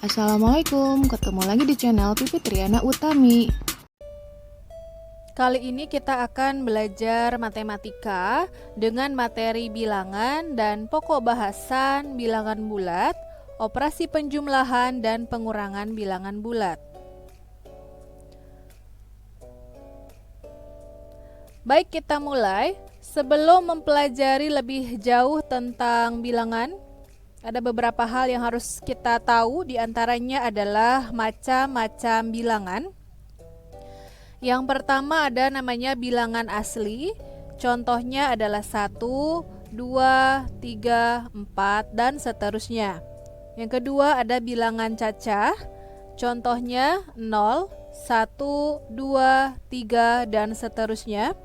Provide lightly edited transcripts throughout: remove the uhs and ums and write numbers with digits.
Assalamualaikum, ketemu lagi di channel Pipi Triana Utami. Kali ini kita akan belajar matematika dengan materi bilangan dan pokok bahasan bilangan bulat, operasi penjumlahan dan pengurangan bilangan bulat. Baik, kita mulai. Sebelum mempelajari lebih jauh tentang bilangan, ada beberapa hal yang harus kita tahu, diantaranya adalah macam-macam bilangan. Yang pertama ada namanya bilangan asli, contohnya adalah 1, 2, 3, 4, dan seterusnya. Yang kedua ada bilangan cacah, contohnya 0, 1, 2, 3, dan seterusnya.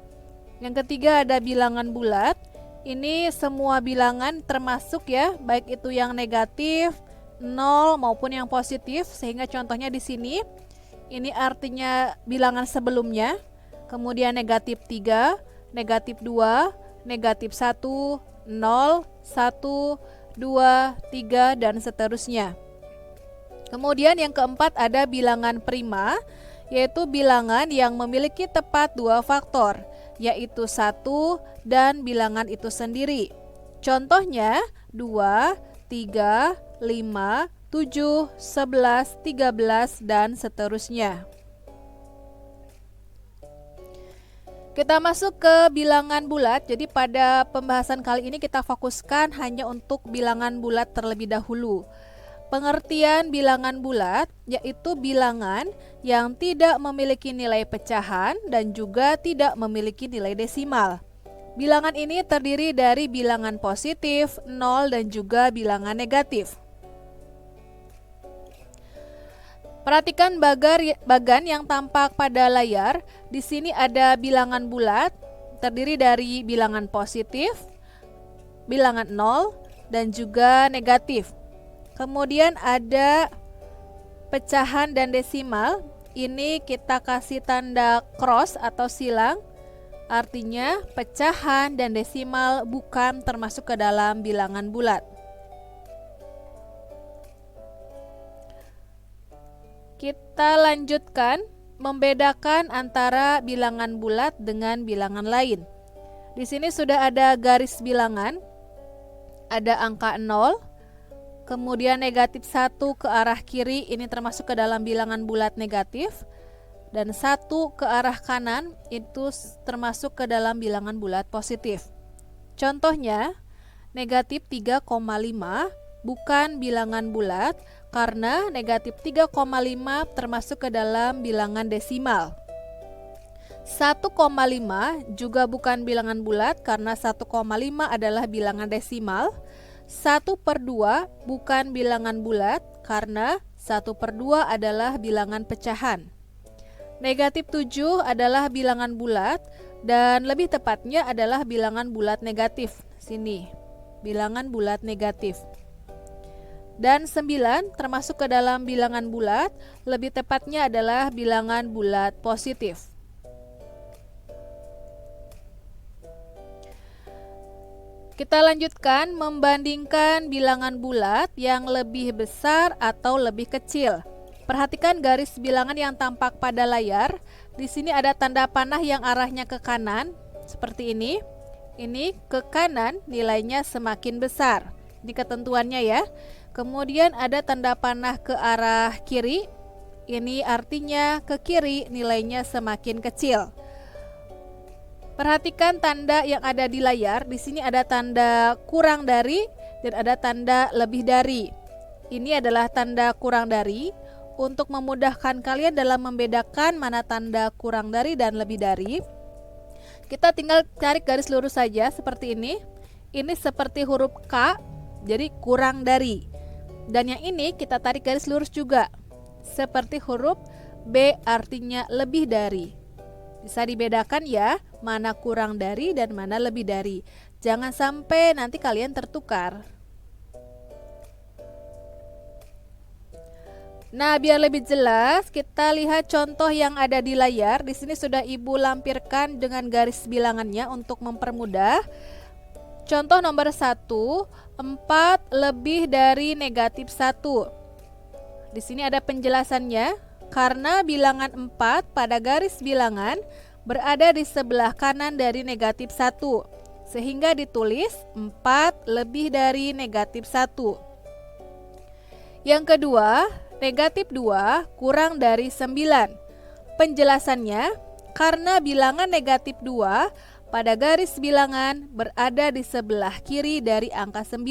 Yang ketiga ada bilangan bulat, ini semua bilangan termasuk ya, baik itu yang negatif, 0 maupun yang positif, sehingga contohnya di sini ini artinya bilangan sebelumnya, kemudian negatif 3, negatif 2, negatif 1, 0, 1, 2, 3, dan seterusnya. Kemudian yang keempat ada bilangan prima, yaitu bilangan yang memiliki tepat dua faktor, yaitu 1 dan bilangan itu sendiri. Contohnya 2, 3, 5, 7, 11, 13, dan seterusnya. Kita masuk ke bilangan bulat. Jadi pada pembahasan kali ini kita fokuskan hanya untuk bilangan bulat terlebih dahulu. Pengertian bilangan bulat yaitu bilangan yang tidak memiliki nilai pecahan dan juga tidak memiliki nilai desimal. Bilangan ini terdiri dari bilangan positif, 0, dan juga bilangan negatif. Perhatikan bagan yang tampak pada layar. Di sini ada bilangan bulat terdiri dari bilangan positif, bilangan 0, dan juga negatif. Kemudian ada pecahan dan desimal. Ini kita kasih tanda cross atau silang. Artinya pecahan dan desimal bukan termasuk ke dalam bilangan bulat. Kita lanjutkan membedakan antara bilangan bulat dengan bilangan lain. Di sini sudah ada garis bilangan, ada angka 0, kemudian negatif 1 ke arah kiri, ini termasuk ke dalam bilangan bulat negatif, dan 1 ke arah kanan itu termasuk ke dalam bilangan bulat positif. Contohnya negatif 3,5 bukan bilangan bulat karena negatif 3,5 termasuk ke dalam bilangan desimal. 1,5 juga bukan bilangan bulat karena 1,5 adalah bilangan desimal. 1/2 bukan bilangan bulat karena 1/2 adalah bilangan pecahan. Negatif 7 adalah bilangan bulat dan lebih tepatnya adalah bilangan bulat negatif. Sini, bilangan bulat negatif. Dan 9 termasuk ke dalam bilangan bulat, lebih tepatnya adalah bilangan bulat positif. Kita lanjutkan membandingkan bilangan bulat yang lebih besar atau lebih kecil. Perhatikan garis bilangan yang tampak pada layar. Di sini ada tanda panah yang arahnya ke kanan, seperti ini. Ini ke kanan nilainya semakin besar. Ini ketentuannya ya. Kemudian ada tanda panah ke arah kiri. Ini artinya ke kiri nilainya semakin kecil. Perhatikan tanda yang ada di layar. Di sini ada tanda kurang dari dan ada tanda lebih dari. Ini adalah tanda kurang dari. Untuk memudahkan kalian dalam membedakan mana tanda kurang dari dan lebih dari, kita tinggal tarik garis lurus saja seperti ini. Ini seperti huruf K, jadi kurang dari. Dan yang ini kita tarik garis lurus juga, seperti huruf B, artinya lebih dari. Bisa dibedakan ya, mana kurang dari dan mana lebih dari. Jangan sampai nanti kalian tertukar. Nah, biar lebih jelas, kita lihat contoh yang ada di layar. Di sini sudah Ibu lampirkan dengan garis bilangannya untuk mempermudah. Contoh nomor 1, 4 lebih dari negatif 1. Di sini ada penjelasannya. Karena bilangan 4 pada garis bilangan berada di sebelah kanan dari negatif 1, sehingga ditulis 4 lebih dari negatif 1. Yang kedua, negatif 2 kurang dari 9. Penjelasannya, karena bilangan negatif 2 pada garis bilangan berada di sebelah kiri dari angka 9,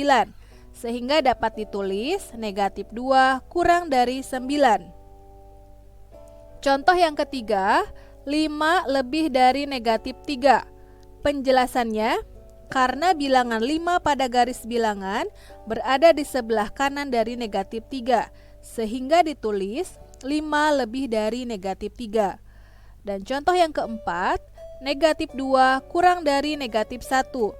sehingga dapat ditulis negatif 2 kurang dari 9. Contoh yang ketiga, 5 lebih dari negatif 3. Penjelasannya, karena bilangan 5 pada garis bilangan berada di sebelah kanan dari negatif 3, sehingga ditulis 5 lebih dari negatif 3. Dan contoh yang keempat, negatif 2 kurang dari negatif 1.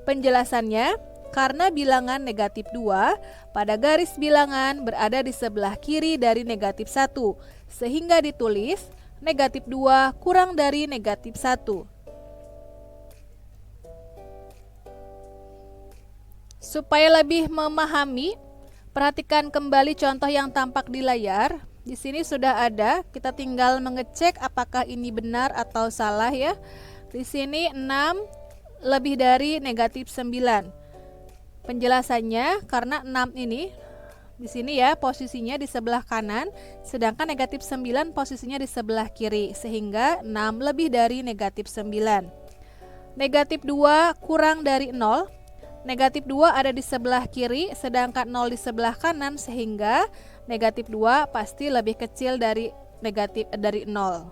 Penjelasannya, karena bilangan negatif 2 pada garis bilangan berada di sebelah kiri dari negatif 1, sehingga ditulis negatif 2 kurang dari negatif 1. Supaya lebih memahami, perhatikan kembali contoh yang tampak di layar. Di sini sudah ada, kita tinggal mengecek apakah ini benar atau salah ya. Di sini 6 lebih dari negatif 9. Penjelasannya, karena 6 ini di sini ya posisinya di sebelah kanan, sedangkan negatif 9 posisinya di sebelah kiri, sehingga 6 lebih dari negatif 9. Negatif 2 kurang dari 0. Negatif 2 ada di sebelah kiri, sedangkan 0 di sebelah kanan, sehingga negatif 2 pasti lebih kecil dari 0.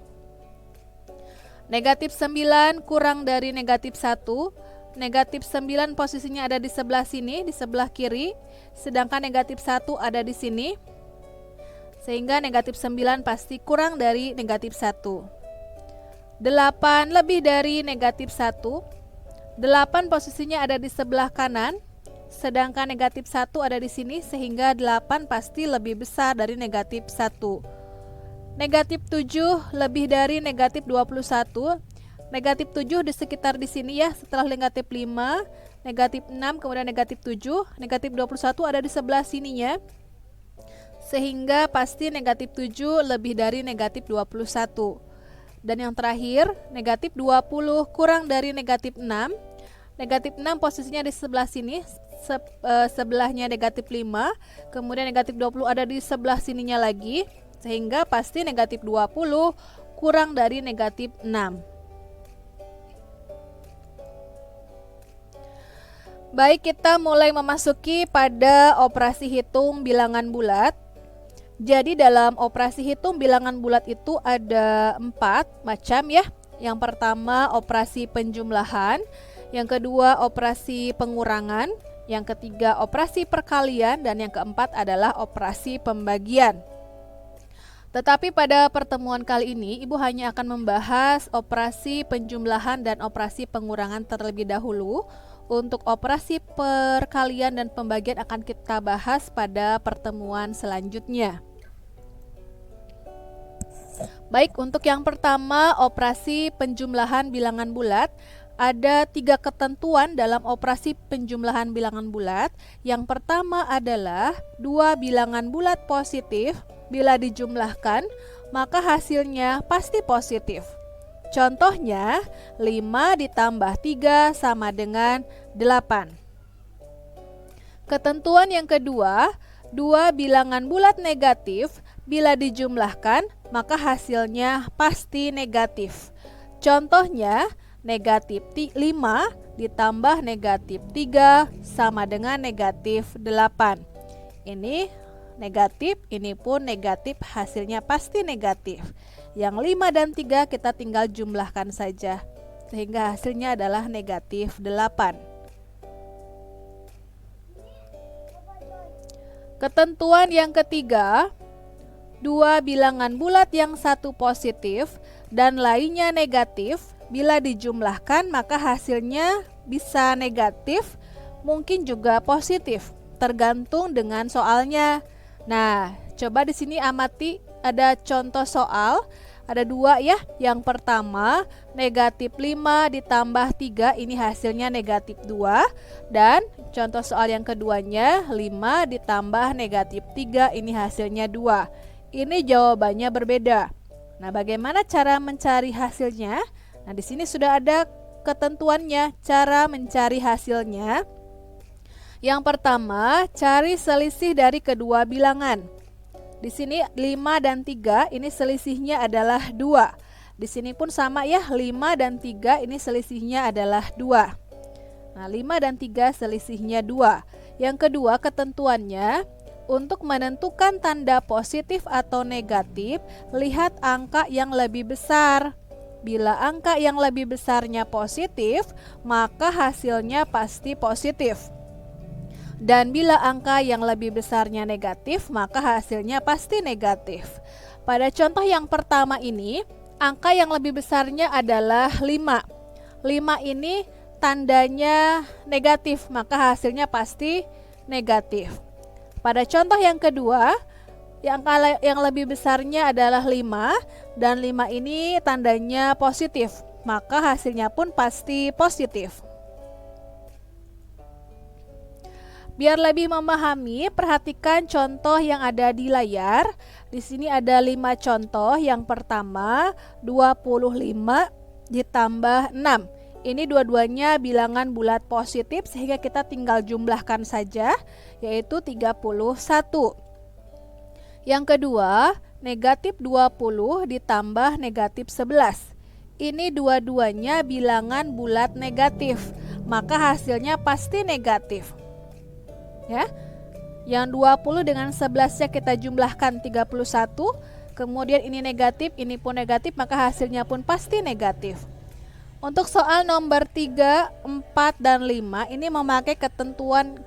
Negatif 9 kurang dari negatif 1. Negatif 9 posisinya ada di sebelah sini, di sebelah kiri, sedangkan negatif 1 ada di sini, sehingga negatif 9 pasti kurang dari negatif 1. 8 lebih dari negatif 1. 8 posisinya ada di sebelah kanan, sedangkan negatif 1 ada di sini, sehingga 8 pasti lebih besar dari negatif 1. Negatif 7 lebih dari negatif 21. Negatif 7 di sekitar di sini ya, setelah negatif 5, negatif 6, kemudian negatif 7, negatif 21 ada di sebelah sininya, sehingga pasti negatif 7 lebih dari negatif 21. Dan yang terakhir, negatif 20 kurang dari negatif 6. Negatif 6 posisinya di sebelah sini, sebelahnya negatif 5, kemudian negatif 20 ada di sebelah sininya lagi, sehingga pasti negatif 20 kurang dari negatif 6. Baik, kita mulai memasuki pada operasi hitung bilangan bulat. Jadi dalam operasi hitung bilangan bulat itu ada 4 macam ya. Yang pertama operasi penjumlahan, yang kedua operasi pengurangan, yang ketiga operasi perkalian, dan yang keempat adalah operasi pembagian. Tetapi pada pertemuan kali ini Ibu hanya akan membahas operasi penjumlahan dan operasi pengurangan terlebih dahulu. Untuk operasi perkalian dan pembagian akan kita bahas pada pertemuan selanjutnya. Baik, untuk yang pertama operasi penjumlahan bilangan bulat. Ada 3 ketentuan dalam operasi penjumlahan bilangan bulat. Yang pertama adalah 2 bilangan bulat positif bila dijumlahkan maka hasilnya pasti positif. Contohnya 5 ditambah 3 sama dengan 8. Ketentuan yang kedua, 2 bilangan bulat negatif bila dijumlahkan maka hasilnya pasti negatif. Contohnya negatif 5 ditambah negatif 3 sama dengan negatif 8. Ini negatif, ini pun negatif, hasilnya pasti negatif. Yang 5 dan 3 kita tinggal jumlahkan saja, sehingga hasilnya adalah negatif 8. Ketentuan yang ketiga, 2 bilangan bulat yang satu positif dan lainnya negatif, bila dijumlahkan maka hasilnya bisa negatif, mungkin juga positif, tergantung dengan soalnya. Nah, coba di sini amati ada contoh soal. Ada dua ya. Yang pertama negatif 5 ditambah 3, ini hasilnya negatif 2. Dan contoh soal yang keduanya 5 ditambah negatif 3, ini hasilnya 2. Ini jawabannya berbeda. Nah, bagaimana cara mencari hasilnya? Nah, di sini sudah ada ketentuannya cara mencari hasilnya. Yang pertama, cari selisih dari kedua bilangan. Di sini 5 dan 3 ini selisihnya adalah 2. Di sini pun sama ya, 5 dan 3 ini selisihnya adalah 2. Nah, 5 dan 3 selisihnya 2. Yang kedua ketentuannya, untuk menentukan tanda positif atau negatif, lihat angka yang lebih besar. Bila angka yang lebih besarnya positif, maka hasilnya pasti positif. Dan bila angka yang lebih besarnya negatif, maka hasilnya pasti negatif. Pada contoh yang pertama ini, angka yang lebih besarnya adalah 5. 5 ini tandanya negatif, maka hasilnya pasti negatif. Pada contoh yang kedua, angka yang lebih besarnya adalah 5, dan 5 ini tandanya positif, maka hasilnya pun pasti positif. Biar lebih memahami, perhatikan contoh yang ada di layar. Di sini ada 5 contoh. Yang pertama, 25 ditambah 6. Ini dua-duanya bilangan bulat positif, sehingga kita tinggal jumlahkan saja, yaitu 31. Yang kedua, negatif 20 ditambah negatif 11. Ini dua-duanya bilangan bulat negatif, maka hasilnya pasti negatif. Ya. Yang 20 dengan 11-nya kita jumlahkan 31. Kemudian ini negatif, ini pun negatif, maka hasilnya pun pasti negatif. Untuk soal nomor 3, 4, dan 5 ini memakai ketentuan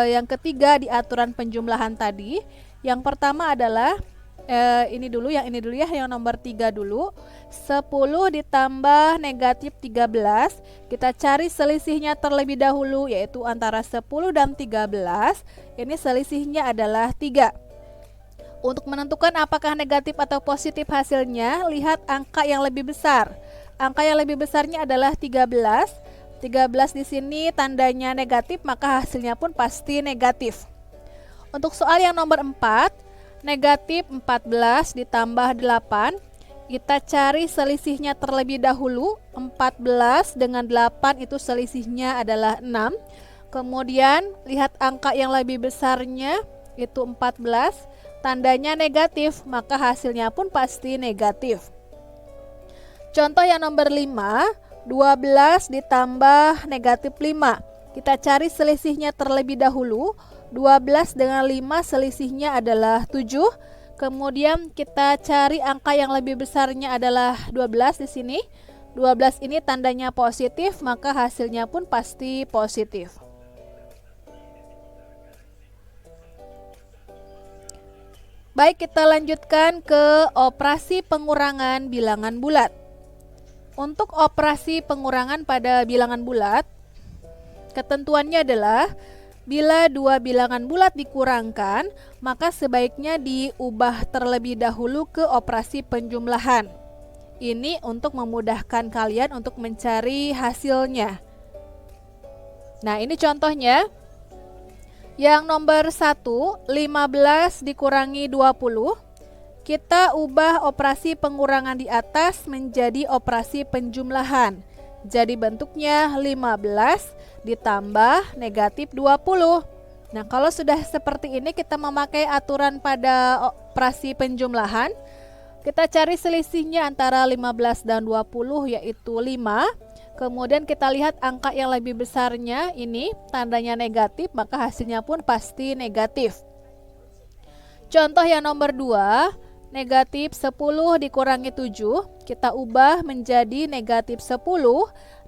yang ketiga di aturan penjumlahan tadi. Yang pertama adalah ini dulu ya, yang nomor 3 dulu. 10 ditambah negatif 13, kita cari selisihnya terlebih dahulu, yaitu antara 10 dan 13. Ini selisihnya adalah 3. Untuk menentukan apakah negatif atau positif hasilnya, lihat angka yang lebih besar. Angka yang lebih besarnya adalah 13. 13 di sini tandanya negatif, maka hasilnya pun pasti negatif. Untuk soal yang nomor 4, negatif 14 ditambah 8, kita cari selisihnya terlebih dahulu. 14 dengan 8 itu selisihnya adalah 6. Kemudian lihat angka yang lebih besarnya, itu 14, tandanya negatif, maka hasilnya pun pasti negatif. Contoh yang nomor 5, 12 ditambah negatif 5. Kita cari selisihnya terlebih dahulu. 12 dengan 5 selisihnya adalah 7. Kemudian kita cari angka yang lebih besarnya adalah 12 di sini. 12 ini tandanya positif, maka hasilnya pun pasti positif. Baik, kita lanjutkan ke operasi pengurangan bilangan bulat. Untuk operasi pengurangan pada bilangan bulat, ketentuannya adalah bila dua bilangan bulat dikurangkan, maka sebaiknya diubah terlebih dahulu ke operasi penjumlahan. Ini untuk memudahkan kalian untuk mencari hasilnya. Nah, ini contohnya. Yang nomor 1, 15 dikurangi 20. Kita ubah operasi pengurangan di atas menjadi operasi penjumlahan. Jadi bentuknya 15 ditambah negatif 20. Nah, kalau sudah seperti ini, kita memakai aturan pada operasi penjumlahan. Kita cari selisihnya antara 15 dan 20, yaitu 5. Kemudian kita lihat angka yang lebih besarnya, ini tandanya negatif, maka hasilnya pun pasti negatif. Contoh yang nomor 2, negatif 10 dikurangi 7, kita ubah menjadi negatif 10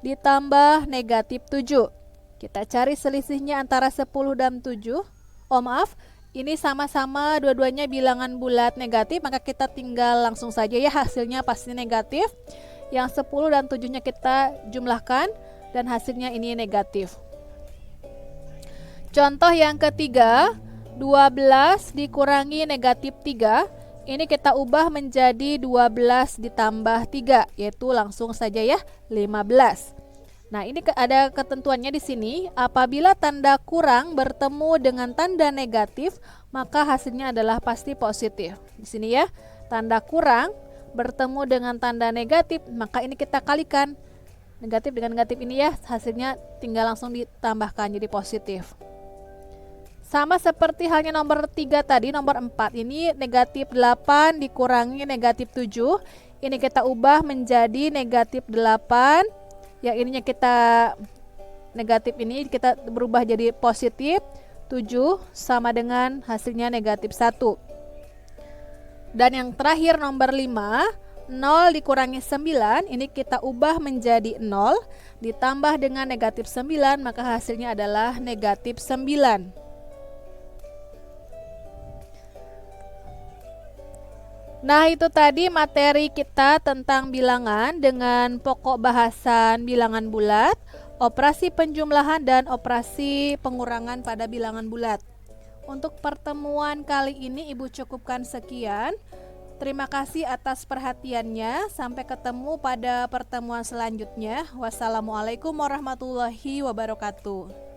ditambah negatif 7. Kita cari selisihnya antara 10 dan 7. Ini sama-sama dua-duanya bilangan bulat negatif, maka kita tinggal langsung saja ya, hasilnya pasti negatif. Yang 10 dan 7-nya kita jumlahkan dan hasilnya ini negatif. Contoh yang ketiga, 12 dikurangi negatif 3. Ini kita ubah menjadi 12 ditambah 3, yaitu langsung saja ya 15. Nah, ini ada ketentuannya di sini. Apabila tanda kurang bertemu dengan tanda negatif, maka hasilnya adalah pasti positif. Di sini ya, tanda kurang bertemu dengan tanda negatif, maka ini kita kalikan. Negatif dengan negatif ini ya, hasilnya tinggal langsung ditambahkan jadi positif. Sama seperti halnya nomor 3 tadi, nomor 4 ini negatif 8 dikurangi negatif 7. Ini kita ubah menjadi negatif 8. Yang ininya kita negatif ini kita berubah jadi positif 7 sama dengan hasilnya negatif 1. Dan yang terakhir nomor 5, 0 dikurangi 9, ini kita ubah menjadi 0 ditambah dengan negatif 9, maka hasilnya adalah negatif 9. Nah, itu tadi materi kita tentang bilangan dengan pokok bahasan bilangan bulat, operasi penjumlahan dan operasi pengurangan pada bilangan bulat. Untuk pertemuan kali ini Ibu cukupkan sekian. Terima kasih atas perhatiannya. Sampai ketemu pada pertemuan selanjutnya. Wassalamualaikum warahmatullahi wabarakatuh.